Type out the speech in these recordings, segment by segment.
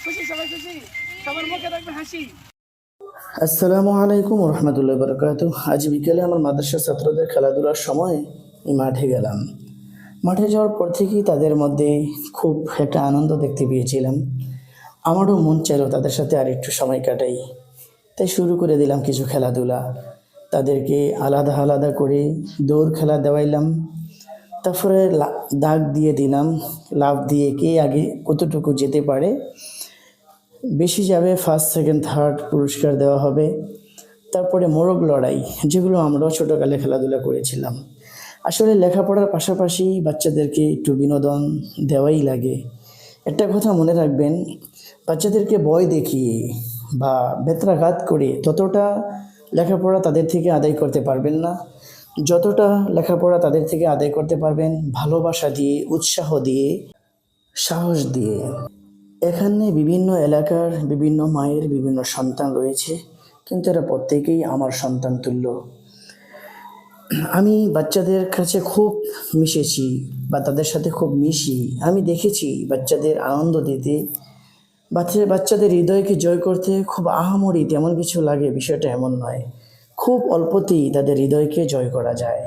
খুশি, সবাই খুশি, সবার মুখে থাকবে হাসি। আসসালামু আলাইকুম রহমতুল্লাহ বরকাতুহ। আজ বিকেলে আমার মাদ্রাসা ছাত্রদের খেলাধুলার সময় আমি মাঠে গেলাম। মাঠে যাওয়ার পর থেকেই তাদের মধ্যে খুব একটা আনন্দ দেখতে পেয়েছিলাম। আমারও মন চাইলো তাদের সাথে আর একটু সময় কাটাই, তাই শুরু করে দিলাম কিছু খেলাধুলা। তাদেরকে আলাদা আলাদা করে দৌড় খেলা দেওয়াইলাম, তারপরে দাগ দিয়ে দিলাম, লাফ দিয়ে কে আগে কতটুকু যেতে পারে, বেশি যাবে ফার্স্ট সেকেন্ড থার্ড পুরস্কার দেওয়া হবে। তারপরে মোরগ লড়াই, যেগুলো আমরাও ছোটোকালে খেলাধুলা করেছিলাম। আসলে লেখাপড়ার পাশাপাশি বাচ্চাদেরকে একটু বিনোদন দেওয়াই লাগে। একটা কথা মনে রাখবেন, বাচ্চাদেরকে ভয় দেখিয়ে বা বেত্রাঘাত করে ততটা লেখাপড়া তাদের থেকে আদায় করতে পারবেন না, যতটা লেখাপড়া তাদের থেকে আদায় করতে পারবেন ভালোবাসা দিয়ে, উৎসাহ দিয়ে, সাহস দিয়ে। এখানে বিভিন্ন এলাকার বিভিন্ন মায়ের বিভিন্ন সন্তান রয়েছে, কিন্তু এরা প্রত্যেকেই আমার সন্তান তুল্য। আমি বাচ্চাদের কাছে খুব মিশেছি বা তাদের সাথে খুব মিশি। আমি দেখেছি বাচ্চাদের আনন্দ দিতে, বাচ্চাদের হৃদয়কে জয় করতে খুব আহামরি তেমন কিছু লাগে, বিষয়টা এমন নয়। খুব অল্পতেই তাদের হৃদয়কে জয় করা যায়।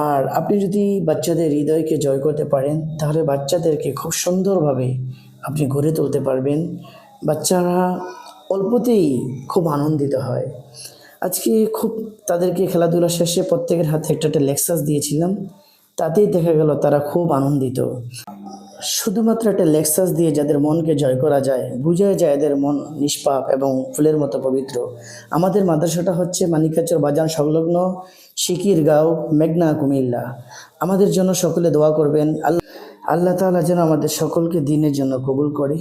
আর আপনি যদি বাচ্চাদের হৃদয়কে জয় করতে পারেন, তাহলে বাচ্চাদেরকে খুব সুন্দরভাবে আপনি গড়ে তুলতে পারবেন। বাচ্চারা অল্পতেই খুব আনন্দিত হয়। আজকে খুব তাদেরকে খেলাধুলা শেষে প্রত্যেকের হাতে একটা একটা লেকচার দিয়েছিলাম, তাতেই দেখা গেল তারা খুব আনন্দিত। শুধুমাত্র একটা লেকচার দিয়ে যাদের মনকে জয় করা যায়, বোঝাই যায় এদের মন নিষ্পাপ এবং ফুলের মতো পবিত্র। আমাদের মাদ্রাসাটা হচ্ছে মানিকচর বাজার সংলগ্ন শিকিরগাঁও, মেঘনা, কুমিল্লা। আমাদের জন্য সকলে দোয়া করবেন। আল্লাহ তাআলা যেন আমাদের সকলকে দ্বীনের জন্য কবুল করে।